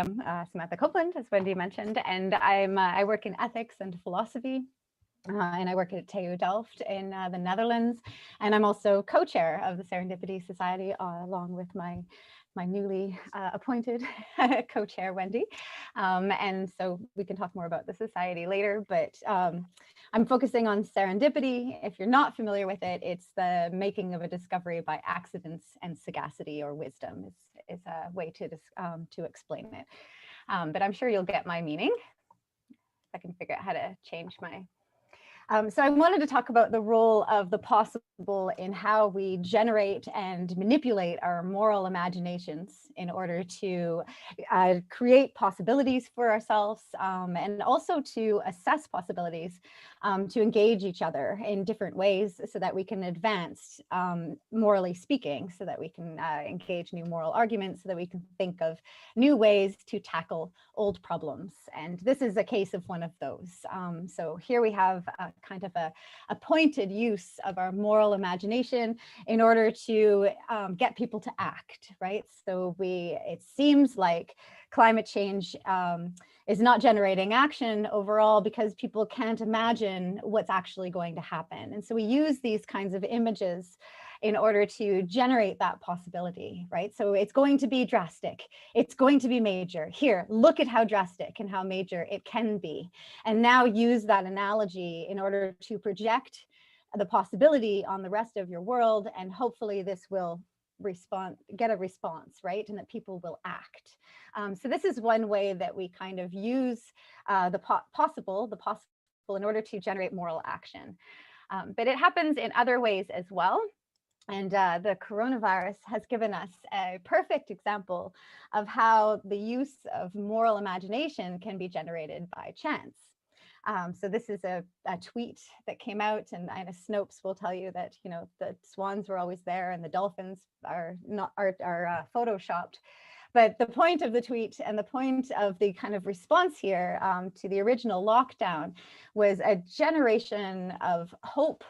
Samantha Copeland, as Wendy mentioned, and I work in ethics and philosophy, and I work at TU Delft in the Netherlands, and I'm also co-chair of the Serendipity Society, along with my newly appointed co-chair, Wendy. And so we can talk more about the society later, but I'm focusing on serendipity. If you're not familiar with it, it's the making of a discovery by accidents, and sagacity or wisdom is a way to explain it. But I'm sure you'll get my meaning. If I can figure out how to change my so I wanted to talk about the role of the possible in how we generate and manipulate our moral imaginations in order to create possibilities for ourselves, and also to assess possibilities, to engage each other in different ways so that we can advance, morally speaking, so that we can engage new moral arguments, so that we can think of new ways to tackle old problems. And this is a case of one of those. So here we have kind of a pointed use of our moral imagination in order to get people to act, right? So it seems like climate change is not generating action overall because people can't imagine what's actually going to happen. And so we use these kinds of images in order to generate that possibility, right? So it's going to be drastic. It's going to be major. Here, look at how drastic and how major it can be. And now use that analogy in order to project the possibility on the rest of your world. And hopefully this will get a response, right? And that people will act. So this is one way that we kind of use the possible in order to generate moral action. But it happens in other ways as well. And the coronavirus has given us a perfect example of how the use of moral imagination can be generated by chance. So this is a tweet that came out, and Snopes will tell you that, you know, the swans were always there and the dolphins are photoshopped. But the point of the tweet and the point of the kind of response here to the original lockdown was a generation of hope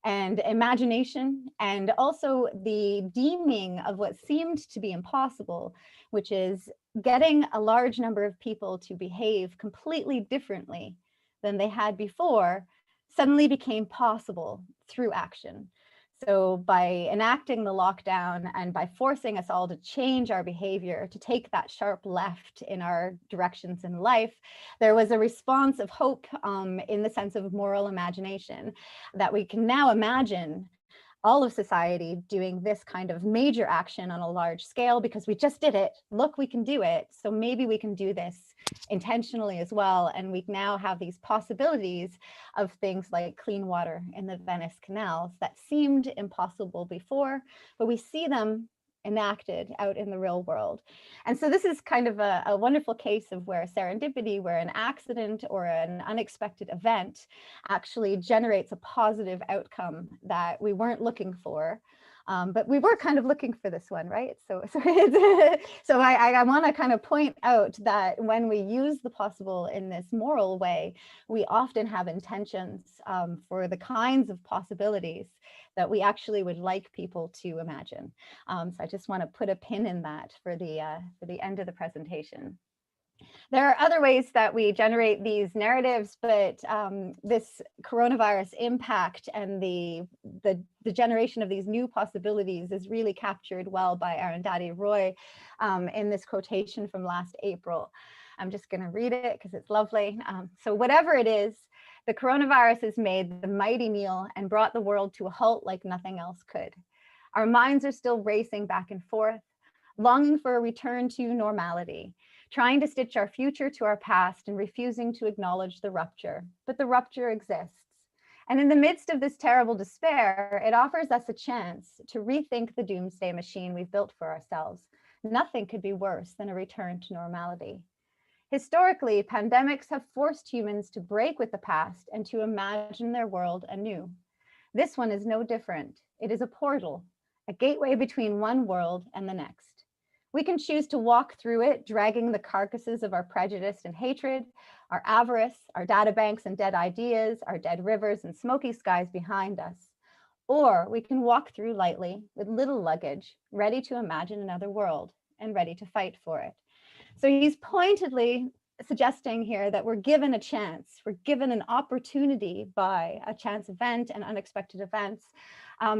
and imagination, and also the deeming of what seemed to be impossible, which is getting a large number of people to behave completely differently than they had before, suddenly became possible through action. So by enacting the lockdown and by forcing us all to change our behavior, to take that sharp left in our directions in life, there was a response of hope in the sense of moral imagination, that we can now imagine all of society doing this kind of major action on a large scale because we just did it. Look, we can do it. So maybe we can do this intentionally as well. And we now have these possibilities of things like clean water in the Venice canals that seemed impossible before, but we see them enacted out in the real world. And so this is kind of a wonderful case of where serendipity, where an accident or an unexpected event actually generates a positive outcome that we weren't looking for. But we were kind of looking for this one, right? So I want to kind of point out that when we use the possible in this moral way, we often have intentions for the kinds of possibilities that we actually would like people to imagine. So I just want to put a pin in that for the end of the presentation. There are other ways that we generate these narratives, but this coronavirus impact and the generation of these new possibilities is really captured well by Arundhati Roy in this quotation from last April. I'm just going to read it because it's lovely. So whatever it is, the coronavirus has made the mighty meal and brought the world to a halt like nothing else could. Our minds are still racing back and forth, longing for a return to normality, trying to stitch our future to our past and refusing to acknowledge the rupture. But the rupture exists. And in the midst of this terrible despair, it offers us a chance to rethink the doomsday machine we've built for ourselves. Nothing could be worse than a return to normality. Historically, pandemics have forced humans to break with the past and to imagine their world anew. This one is no different. It is a portal, a gateway between one world and the next. We can choose to walk through it, dragging the carcasses of our prejudice and hatred, our avarice, our data banks and dead ideas, our dead rivers and smoky skies behind us. Or we can walk through lightly with little luggage, ready to imagine another world and ready to fight for it. So he's pointedly suggesting here that we're given a chance, we're given an opportunity by a chance event and unexpected events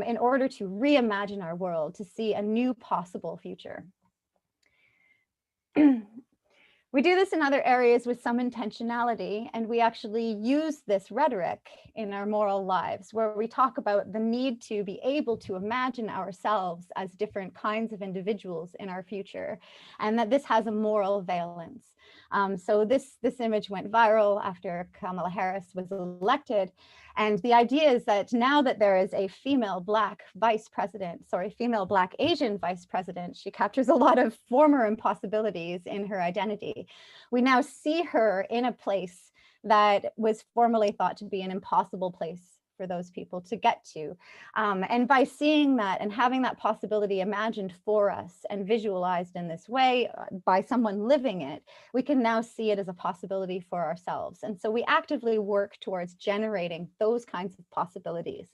in order to reimagine our world, to see a new possible future. We do this in other areas with some intentionality, and we actually use this rhetoric in our moral lives, where we talk about the need to be able to imagine ourselves as different kinds of individuals in our future, and that this has a moral valence. So this image went viral after Kamala Harris was elected. And the idea is that now that there is a female Black vice president, female Black Asian vice president, she captures a lot of former impossibilities in her identity. We now see her in a place that was formerly thought to be an impossible place for those people to get to. And by seeing that and having that possibility imagined for us and visualized in this way by someone living it, we can now see it as a possibility for ourselves. And so we actively work towards generating those kinds of possibilities.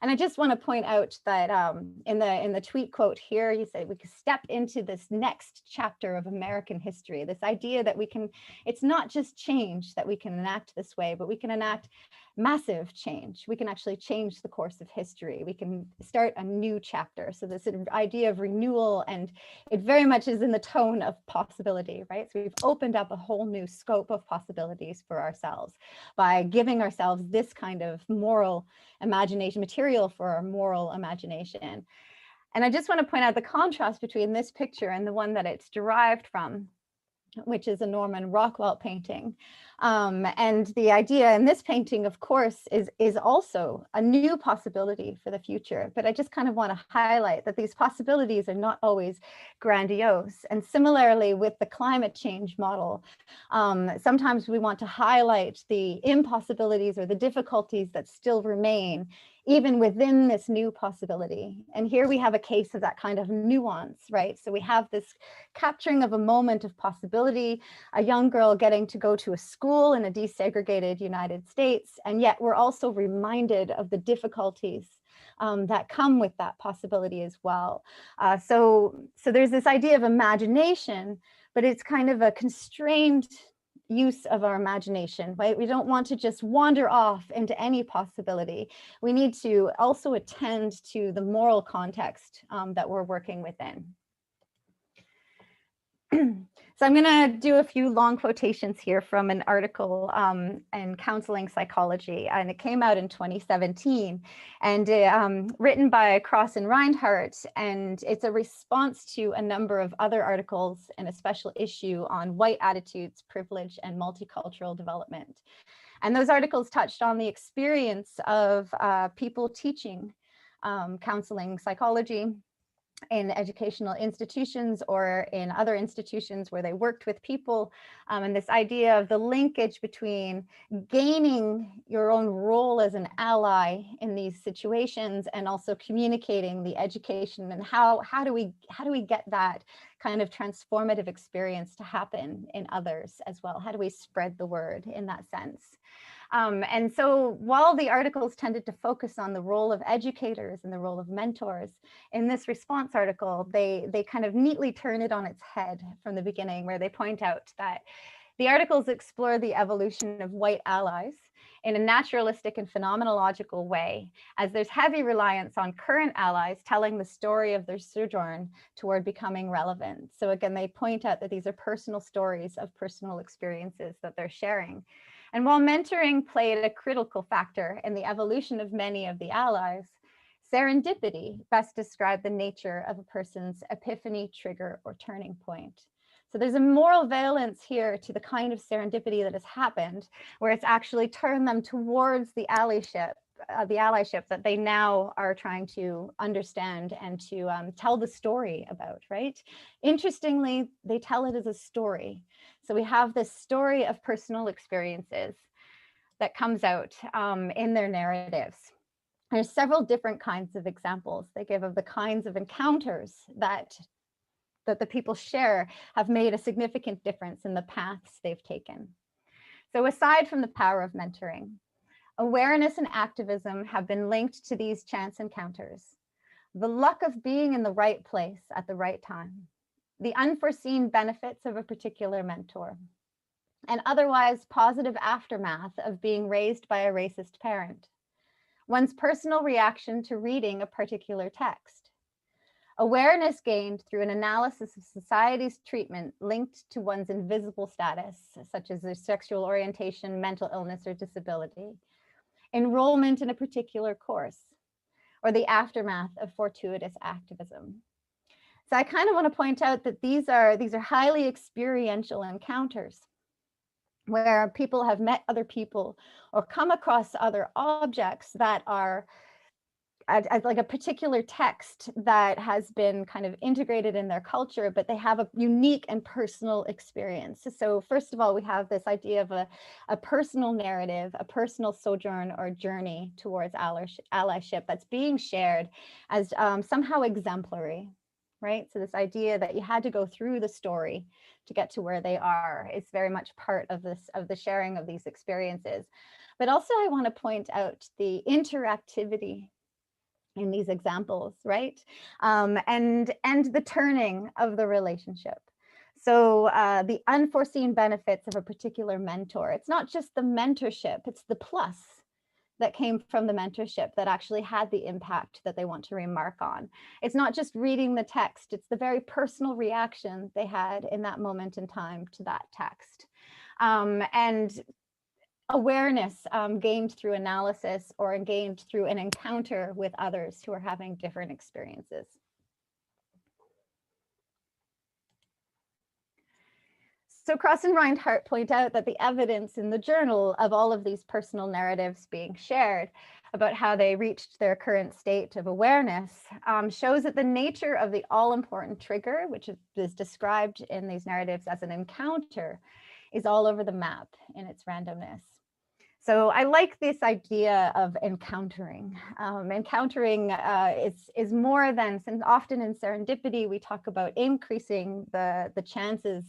And I just want to point out that in the tweet quote here, you say we can step into this next chapter of American history, this idea that we can, it's not just change that we can enact this way, but we can enact massive change. We can actually change the course of history. We can start a new chapter. So this idea of renewal, and it very much is in the tone of possibility, right? So we've opened up a whole new scope of possibilities for ourselves by giving ourselves this kind of moral imagination, material for our moral imagination. And I just want to point out the contrast between this picture and the one that it's derived from, which is a Norman Rockwell painting. And the idea in this painting, of course, is also a new possibility for the future. But I just kind of want to highlight that these possibilities are not always grandiose. And similarly with the climate change model, sometimes we want to highlight the impossibilities or the difficulties that still remain even within this new possibility. And here we have a case of that kind of nuance, right? So we have this capturing of a moment of possibility, a young girl getting to go to a school in a desegregated United States, and yet we're also reminded of the difficulties that come with that possibility as well. So there's this idea of imagination, but it's kind of a constrained use of our imagination, right? We don't want to just wander off into any possibility. We need to also attend to the moral context that we're working within. So I'm going to do a few long quotations here from an article in Counseling Psychology, and it came out in 2017, and written by Cross and Reinhardt, and it's a response to a number of other articles and a special issue on white attitudes, privilege, and multicultural development. And those articles touched on the experience of people teaching counseling psychology in educational institutions or in other institutions where they worked with people, and this idea of the linkage between gaining your own role as an ally in these situations and also communicating the education, and how do we get that kind of transformative experience to happen in others as well? How do we spread the word in that sense? And so while the articles tended to focus on the role of educators and the role of mentors, in this response article, they kind of neatly turn it on its head from the beginning, where they point out that the articles explore the evolution of white allies in a naturalistic and phenomenological way, as there's heavy reliance on current allies telling the story of their sojourn toward becoming relevant. So again, they point out that these are personal stories of personal experiences that they're sharing. And while mentoring played a critical factor in the evolution of many of the allies, serendipity best described the nature of a person's epiphany, trigger, or turning point. So there's a moral valence here to the kind of serendipity that has happened, where it's actually turned them towards the allyship that they now are trying to understand and to tell the story about, right? Interestingly, they tell it as a story. So we have this story of personal experiences that comes out in their narratives. There's several different kinds of examples they give of the kinds of encounters that the people share have made a significant difference in the paths they've taken. So aside from the power of mentoring, awareness and activism have been linked to these chance encounters. The luck of being in the right place at the right time, the unforeseen benefits of a particular mentor, and otherwise positive aftermath of being raised by a racist parent, one's personal reaction to reading a particular text, awareness gained through an analysis of society's treatment linked to one's invisible status, such as their sexual orientation, mental illness, or disability, enrollment in a particular course, or the aftermath of fortuitous activism. So I kind of want to point out that these are highly experiential encounters where people have met other people or come across other objects that are like a particular text that has been kind of integrated in their culture, but they have a unique and personal experience. So first of all, we have this idea of a personal narrative, a personal sojourn or journey towards allyship that's being shared as somehow exemplary, right? So this idea that you had to go through the story to get to where they are is very much part of this, of the sharing of these experiences. But also I want to point out the interactivity in these examples, right? And the turning of the relationship. So the unforeseen benefits of a particular mentor. It's not just the mentorship, it's the plus that came from the mentorship that actually had the impact that they want to remark on. It's not just reading the text, it's the very personal reaction they had in that moment in time to that text. And awareness gained through analysis or gained through an encounter with others who are having different experiences. So Cross and Reinhardt point out that the evidence in the journal of all of these personal narratives being shared about how they reached their current state of awareness shows that the nature of the all-important trigger, which is described in these narratives as an encounter, is all over the map in its randomness. So I like this idea of encountering. Encountering is more than, since often in serendipity, we talk about increasing the chances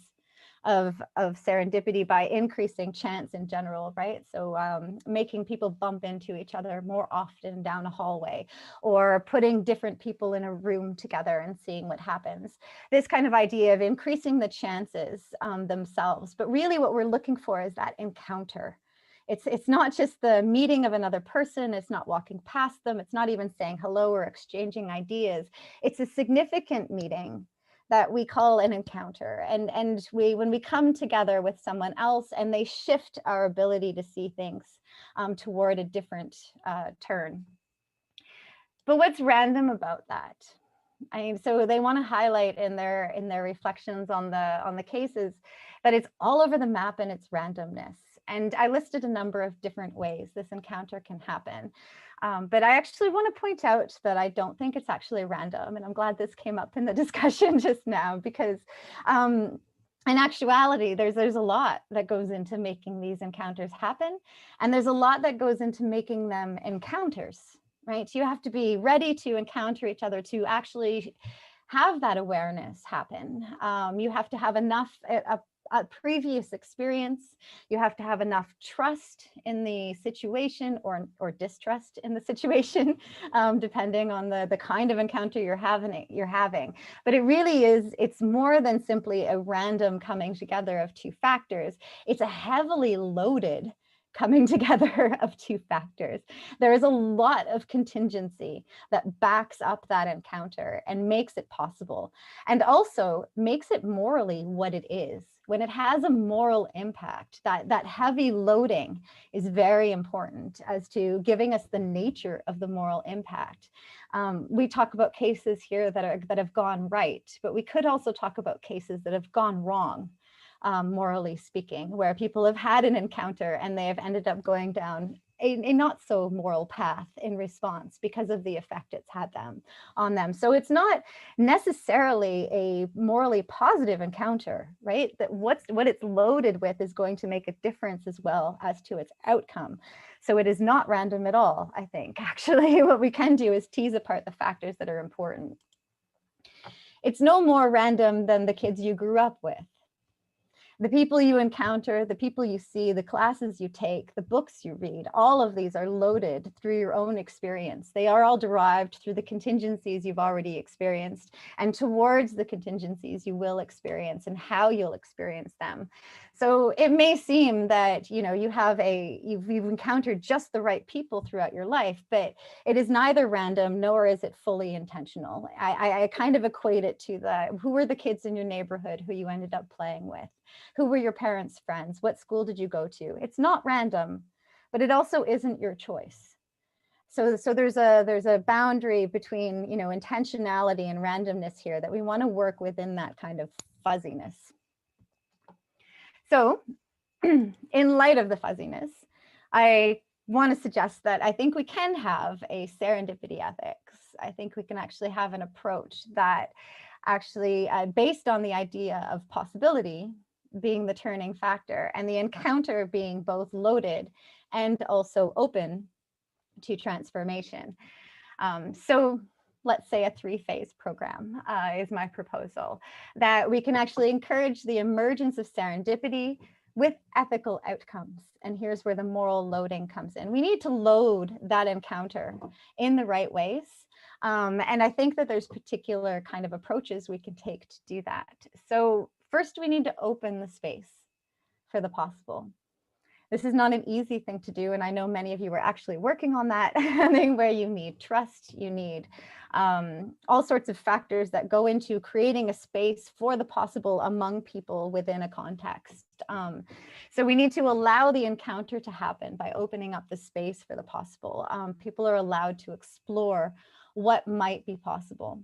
of serendipity by increasing chance in general, right? So making people bump into each other more often down a hallway, or putting different people in a room together and seeing what happens. This kind of idea of increasing the chances themselves, but really what we're looking for is that encounter. It's not just the meeting of another person, it's not walking past them, it's not even saying hello or exchanging ideas. It's a significant meeting that we call an encounter. And when we come together with someone else and they shift our ability to see things toward a different turn. But what's random about that? I mean, so they want to highlight in their reflections on the cases that it's all over the map and its randomness. And I listed a number of different ways this encounter can happen. But I actually want to point out that I don't think it's actually random. And I'm glad this came up in the discussion just now, because in actuality, there's a lot that goes into making these encounters happen. And there's a lot that goes into making them encounters, right? You have to be ready to encounter each other to actually have that awareness happen. You have to have enough, a previous experience. You have to have enough trust in the situation or distrust in the situation, depending on the kind of encounter you're having. But it really is, it's more than simply a random coming together of two factors. It's a heavily loaded coming together of two factors. There is a lot of contingency that backs up that encounter and makes it possible, and also makes it morally what it is. When it has a moral impact, that heavy loading is very important as to giving us the nature of the moral impact. We talk about cases here that have gone right, but we could also talk about cases that have gone wrong. Morally speaking, where people have had an encounter and they have ended up going down a not so moral path in response because of the effect it's had on them. So it's not necessarily a morally positive encounter, right? That what it's loaded with is going to make a difference as well as to its outcome. So it is not random at all, I think. Actually, what we can do is tease apart the factors that are important. It's no more random than the kids you grew up with. The people you encounter, the people you see, the classes you take, the books you read, all of these are loaded through your own experience. They are all derived through the contingencies you've already experienced and towards the contingencies you will experience and how you'll experience them. So it may seem that, you know, you've encountered just the right people throughout your life, but it is neither random nor is it fully intentional. I kind of equate it to who were the kids in your neighborhood who you ended up playing with? Who were your parents' friends? What school did you go to? It's not random, but it also isn't your choice. So there's a boundary between, you know, intentionality and randomness here that we want to work within that kind of fuzziness. So in light of the fuzziness, I want to suggest that I think we can have a serendipity ethics. I think we can actually have an approach that actually based on the idea of possibility being the turning factor and the encounter being both loaded and also open to transformation. So let's say a 3-phase program is my proposal, that we can actually encourage the emergence of serendipity with ethical outcomes. And here's where the moral loading comes in. We need to load that encounter in the right ways. And I think that there's particular kind of approaches we can take to do that. So first, we need to open the space for the possible. This is not an easy thing to do, and I know many of you are actually working on that, where you need trust, you need all sorts of factors that go into creating a space for the possible among people within a context. So we need to allow the encounter to happen by opening up the space for the possible. People are allowed to explore what might be possible.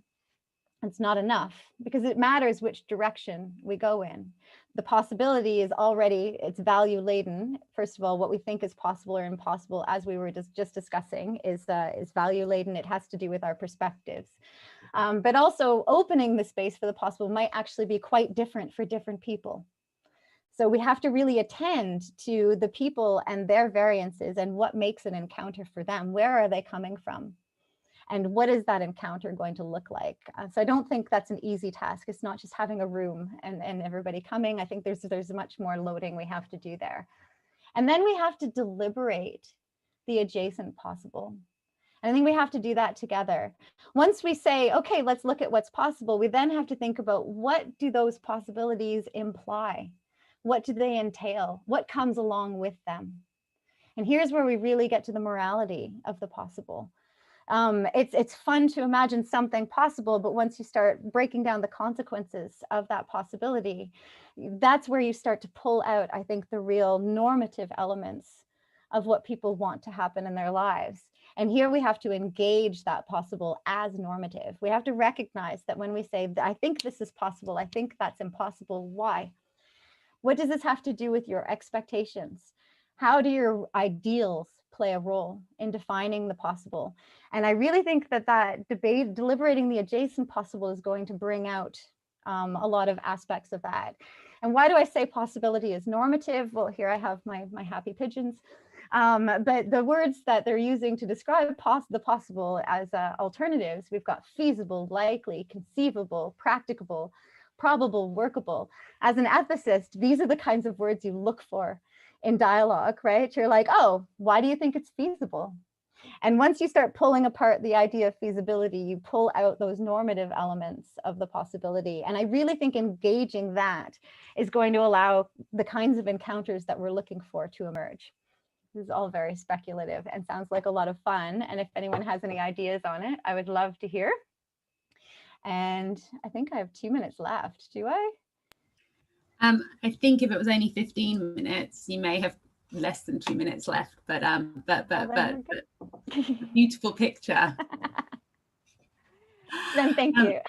It's not enough because it matters which direction we go in. The possibility is already, it's value laden. First of all, what we think is possible or impossible, as we were just discussing, is value laden. It has to do with our perspectives. But also opening the space for the possible might actually be quite different for different people. So we have to really attend to the people and their variances and what makes an encounter for them. Where are they coming from? And what is that encounter going to look like? So I don't think that's an easy task. It's not just having a room and everybody coming. I think there's much more loading we have to do there. And then we have to deliberate the adjacent possible. And I think we have to do that together. Once we say, okay, let's look at what's possible, we then have to think about what do those possibilities imply? What do they entail? What comes along with them? And here's where we really get to the morality of the possible. It's fun to imagine something possible, but once you start breaking down the consequences of that possibility, that's where you start to pull out, I think, the real normative elements of what people want to happen in their lives. And here we have to engage that possible as normative. We have to recognize that when we say, I think this is possible, I think that's impossible, why? What does this have to do with your expectations? How do your ideals play a role in defining the possible? And I really think that debate, deliberating the adjacent possible, is going to bring out a lot of aspects of that. And why do I say possibility is normative? Well, here I have my happy pigeons. But the words that they're using to describe the possible as alternatives, we've got feasible, likely, conceivable, practicable, probable, workable. As an ethicist, these are the kinds of words you look for in dialogue, right? You're like, oh, why do you think it's feasible? And once you start pulling apart the idea of feasibility, you pull out those normative elements of the possibility. And I really think engaging that is going to allow the kinds of encounters that we're looking for to emerge. This is all very speculative and sounds like a lot of fun. And if anyone has any ideas on it, I would love to hear. And I think I have 2 minutes left. Do I? I think if it was only 15 minutes, you may have less than 2 minutes left, but beautiful picture. Then thank you.